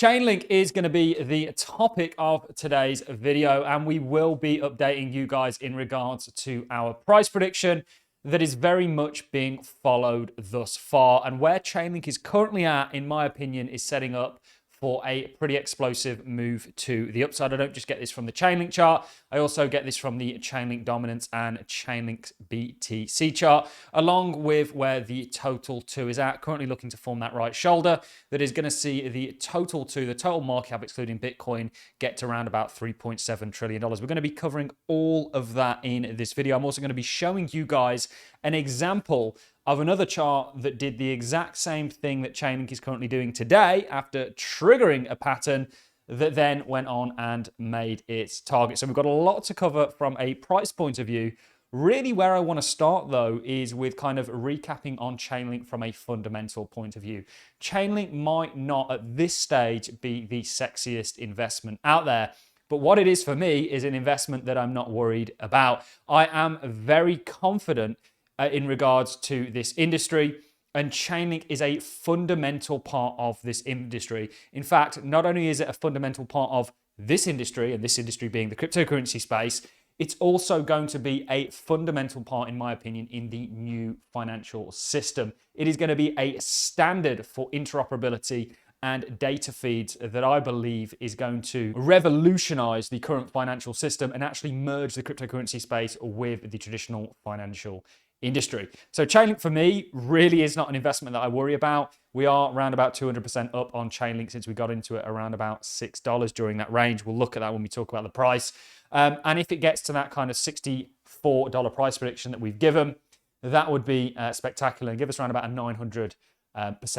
Chainlink is going to be the topic of today's video, and we will be updating you guys in regards to our price prediction that is very much being followed thus far. And where Chainlink is currently at, in my opinion, is setting up for a pretty explosive move to the upside. I don't just get this from the Chainlink chart. I also get this from the Chainlink Dominance and Chainlink BTC chart, along with where the total 2 is at. Currently looking to form that right shoulder that is going to see the total 2, the total market cap excluding Bitcoin, get to around about $3.7 trillion. We're going to be covering all of that in this video. I'm also going to be showing you guys an example of another chart that did the exact same thing that Chainlink is currently doing today after triggering a pattern that then went on and made its target. So we've got a lot to cover from a price point of view. Really where I want to start though is with kind of recapping on Chainlink from a fundamental point of view. Chainlink might not at this stage be the sexiest investment out there, but what it is for me is an investment that I'm not worried about. I am very confident in regards to this industry, and Chainlink is a fundamental part of this industry. In fact, not only is it a fundamental part of this industry, and this industry being the cryptocurrency space, it's also going to be a fundamental part, in my opinion, in the new financial system. It is going to be a standard for interoperability and data feeds that I believe is going to revolutionize the current financial system and actually merge the cryptocurrency space with the traditional financial industry. So Chainlink for me really is not an investment that I worry about. We are around about 200% up on Chainlink since we got into it around about $6 during that range. We'll look at that when we talk about the price. And if it gets to that kind of $64 price prediction that we've given, that would be spectacular and give us around about a 900%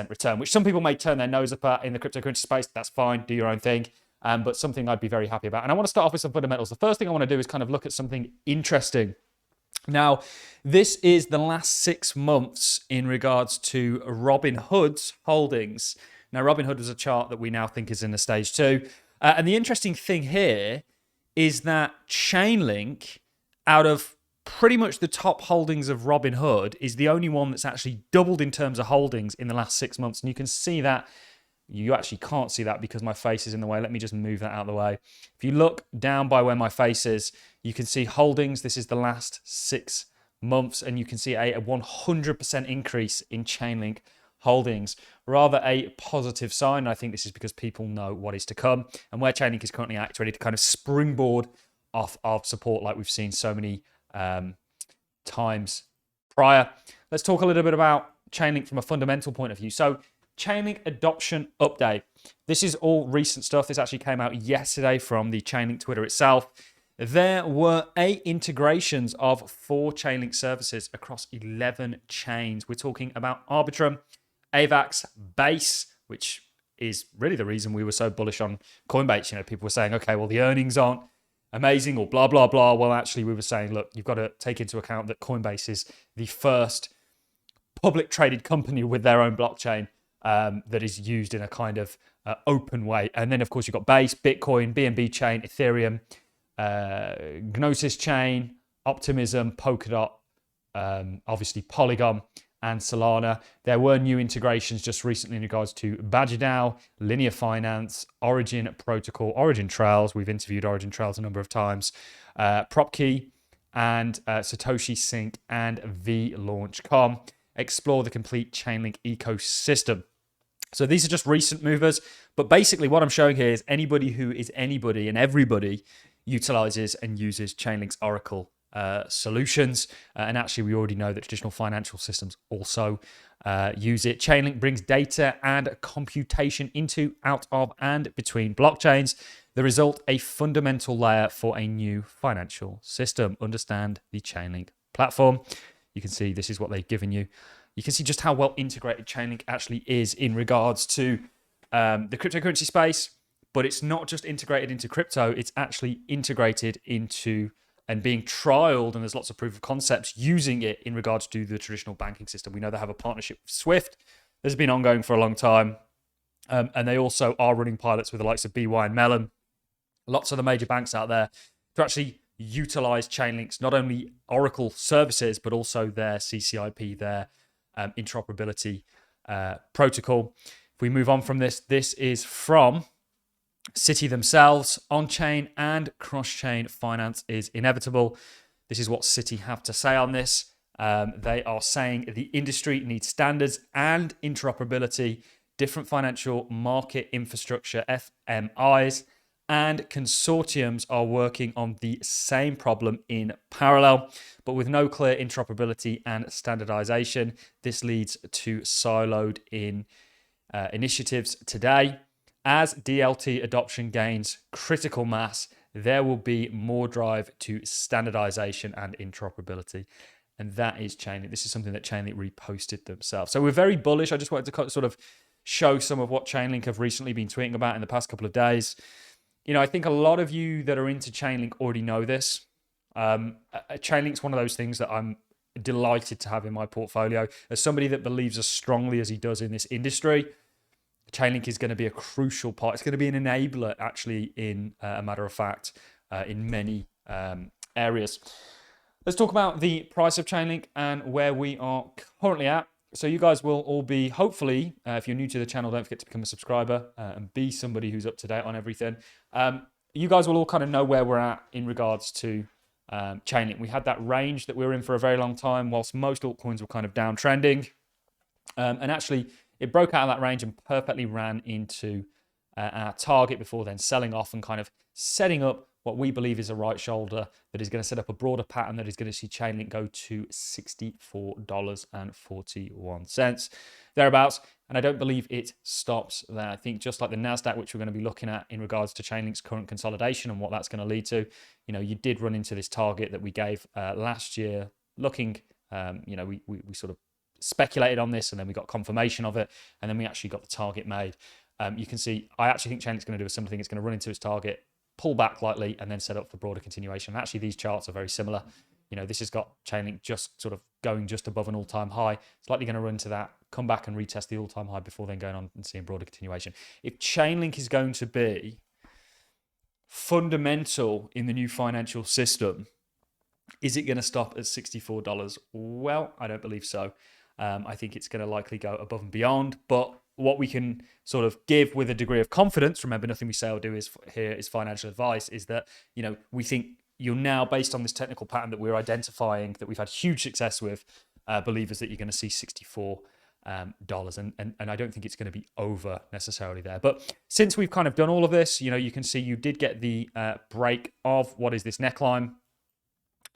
return, which some people may turn their nose up at in the cryptocurrency space. That's fine, do your own thing. But something I'd be very happy about. And I want to start off with some fundamentals. The first thing I want to do is kind of look at something interesting. Now, this is the last 6 months in regards to Robinhood's holdings. Now, Robinhood was a chart that we now think is in a stage 2. And the interesting thing here is that Chainlink, out of pretty much the top holdings of Robinhood, is the only one that's actually doubled in terms of holdings in the last 6 months. And you can see that. You actually can't see that because my face is in the way. Let me just move that out of the way. If you look down by where my face is, you can see holdings. This is the last 6 months, and you can see a 100% increase in Chainlink holdings. Rather a positive sign. I think this is because people know what is to come, and where Chainlink is currently at, it's ready to kind of springboard off of support like we've seen so many times prior. Let's talk a little bit about Chainlink from a fundamental point of view. So Chainlink adoption update. This is all recent stuff. This actually came out yesterday from the Chainlink Twitter itself. There were 8 integrations of 4 Chainlink services across 11 chains. We're talking about Arbitrum, AVAX, Base, which is really the reason we were so bullish on Coinbase. You know, people were saying, okay, well, the earnings aren't amazing or blah, blah, blah. Well, actually, we were saying, look, you've got to take into account that Coinbase is the first public traded company with their own blockchain that is used in a kind of open way. And then, of course, you've got Base, Bitcoin, BNB chain, Ethereum, Gnosis chain, Optimism, Polkadot, obviously Polygon, and Solana. There were new integrations just recently in regards to BadgerDAO, Linear Finance, Origin Protocol, Origin Trails. We've interviewed Origin Trails a number of times. PropKey and Satoshi Sync and VLaunch.com. Explore the complete Chainlink ecosystem. So these are just recent movers, but basically what I'm showing here is anybody who is anybody and everybody utilizes and uses Chainlink's Oracle solutions. And actually, we already know that traditional financial systems also use it. Chainlink brings data and computation into, out of, and between blockchains. The result, a fundamental layer for a new financial system. Understand the Chainlink platform. You can see this is what they've given you. You can see just how well integrated Chainlink actually is in regards to the cryptocurrency space. But it's not just integrated into crypto, it's actually integrated into and being trialed, and there's lots of proof of concepts using it in regards to the traditional banking system. We know they have a partnership with Swift. This has been ongoing for a long time. And they also are running pilots with the likes of BY and Mellon. Lots of the major banks out there to actually utilize Chainlink's not only Oracle services, but also their CCIP, their interoperability protocol. If we move on from this, this is from Citi themselves, on-chain and cross-chain finance is inevitable. This is what Citi have to say on this. They are saying the industry needs standards and interoperability, different financial market infrastructure, FMIs, and consortiums are working on the same problem in parallel, but with no clear interoperability and standardization. This leads to siloed in initiatives today. As DLT adoption gains critical mass, there will be more drive to standardization and interoperability. And that is Chainlink. This is something that Chainlink reposted themselves. So we're very bullish. I just wanted to sort of show some of what Chainlink have recently been tweeting about in the past couple of days. You know, I think a lot of you that are into Chainlink already know this. Chainlink's one of those things that I'm delighted to have in my portfolio. As somebody that believes as strongly as he does in this industry, Chainlink is going to be a crucial part. It's going to be an enabler, actually, in a matter of fact, in many areas. Let's talk about the price of Chainlink and where we are currently at. So you guys will all be, hopefully, if you're new to the channel, don't forget to become a subscriber and be somebody who's up to date on everything. You guys will all kind of know where we're at in regards to Chainlink. We had that range that we were in for a very long time, whilst most altcoins were kind of downtrending. And actually, it broke out of that range and perfectly ran into our target before then selling off and kind of setting up what we believe is a right shoulder that is going to set up a broader pattern that is going to see Chainlink go to $64.41 thereabouts. And I don't believe it stops there. I think just like the NASDAQ, which we're going to be looking at in regards to Chainlink's current consolidation and what that's going to lead to, you know, you did run into this target that we gave last year looking, you know, we sort of speculated on this and then we got confirmation of it and then we actually got the target made. You can see, I actually think Chainlink's going to do a similar thing. It's going to run into its target, pull back lightly, and then set up for broader continuation. And actually, these charts are very similar. You know, this has got Chainlink just sort of going just above an all-time high. It's likely going to run to that, come back and retest the all-time high before then going on and seeing broader continuation. If Chainlink is going to be fundamental in the new financial system, is it going to stop at $64? Well, I don't believe so. I think it's going to likely go above and beyond, but what we can sort of give with a degree of confidence, remember nothing we say or do is here is financial advice, is that, you know, we think you're now, based on this technical pattern that we're identifying, that we've had huge success with, believers that you're going to see $64. And I don't think it's going to be over necessarily there. But since we've kind of done all of this, you know, you can see you did get the break of what is this neckline.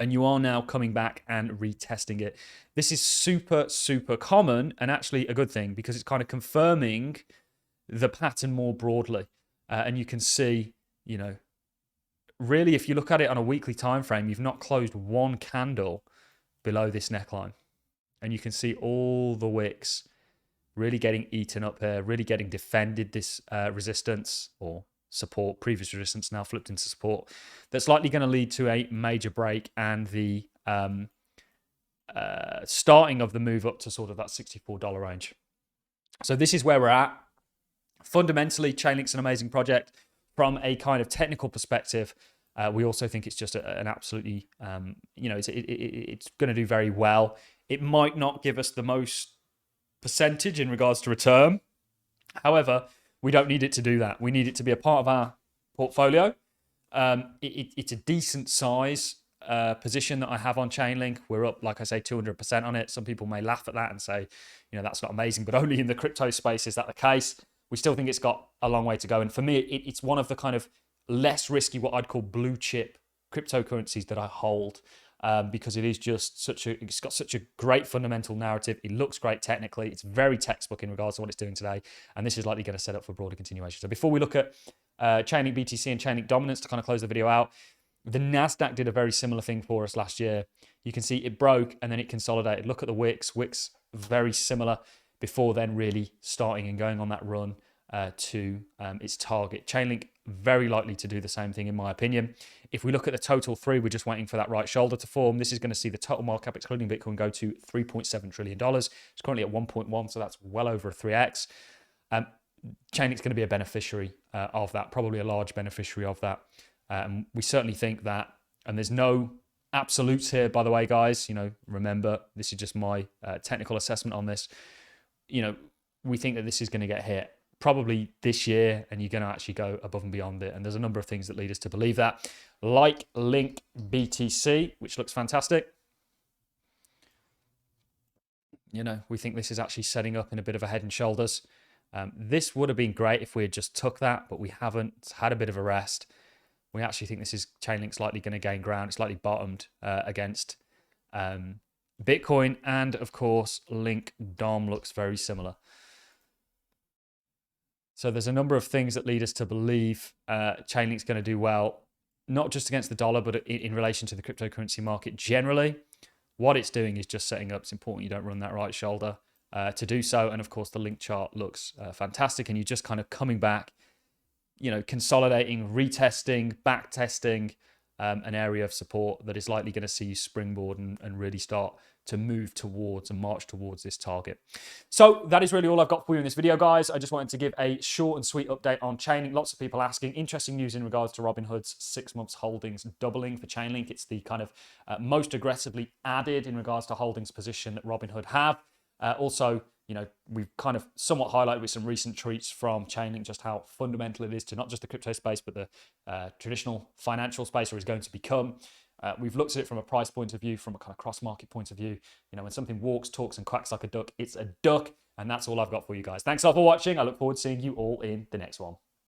And you are now coming back and retesting it. This is super, super common and actually a good thing because it's kind of confirming the pattern more broadly. And you can see, you know, really, if you look at it on a weekly time frame, you've not closed one candle below this neckline. And you can see all the wicks really getting eaten up here, really getting defended, this resistance or support, previous resistance now flipped into support. That's likely going to lead to a major break and the starting of the move up to sort of that $64 range. So this is where we're at. Fundamentally, Chainlink's an amazing project. From a kind of technical perspective, we also think it's just an absolutely, you know, it's going to do very well. It might not give us the most percentage in regards to return. However, we don't need it to do that. We need it to be a part of our portfolio. It's a decent size position that I have on Chainlink. We're up, like I say, 200% on it. Some people may laugh at that and say, you know, that's not amazing, but only in the crypto space is that the case. We still think it's got a long way to go. And for me, it's one of the kind of less risky, what I'd call blue chip cryptocurrencies that I hold. Because it is just it's got such a great fundamental narrative. It looks great technically. It's very textbook in regards to what it's doing today. And this is likely going to set up for broader continuation. So before we look at Chainlink BTC and Chainlink dominance to kind of close the video out, the NASDAQ did a very similar thing for us last year. You can see it broke and then it consolidated. Look at the wicks. Wicks very similar before then really starting and going on that run to its target. Chainlink very likely to do the same thing in my opinion. If we look at the total three, we're just waiting for that right shoulder to form. This is going to see the total market cap excluding Bitcoin go to $3.7 trillion. It's currently at 1.1, so that's well over a 3x. Chainlink's going to be a beneficiary of that, probably a large beneficiary of that. We certainly think that, and there's no absolutes here, by the way, guys. You know, remember, this is just my technical assessment on this. You know, we think that this is going to get hit probably this year, and you're going to actually go above and beyond it. And there's a number of things that lead us to believe that, like Link BTC, which looks fantastic. You know, we think this is actually setting up in a bit of a head and shoulders. This would have been great if we had just took that, but we haven't. It's had a bit of a rest. We actually think this is Chainlink's likely going to gain ground. It's slightly bottomed against Bitcoin, and of course, Link DOM looks very similar. So there's a number of things that lead us to believe Chainlink's going to do well, not just against the dollar, but in relation to the cryptocurrency market generally. What it's doing is just setting up. It's important you don't run that right shoulder to do so. And of course, the Link chart looks fantastic. And you're just kind of coming back, you know, consolidating, retesting, back testing an area of support that is likely going to see you springboard and really start to move towards and march towards this target. So that is really all I've got for you in this video, guys. I just wanted to give a short and sweet update on Chainlink. Lots of people asking. Interesting news in regards to Robinhood's 6 months holdings doubling for Chainlink. It's the kind of most aggressively added in regards to holdings position that Robinhood have. Also, you know, we've kind of somewhat highlighted with some recent tweets from Chainlink just how fundamental it is to not just the crypto space, but the traditional financial space, or is going to become. We've looked at it from a price point of view, from a kind of cross-market point of view. You know, when something walks, talks, and quacks like a duck, it's a duck. And that's all I've got for you guys. Thanks a lot for watching. I look forward to seeing you all in the next one.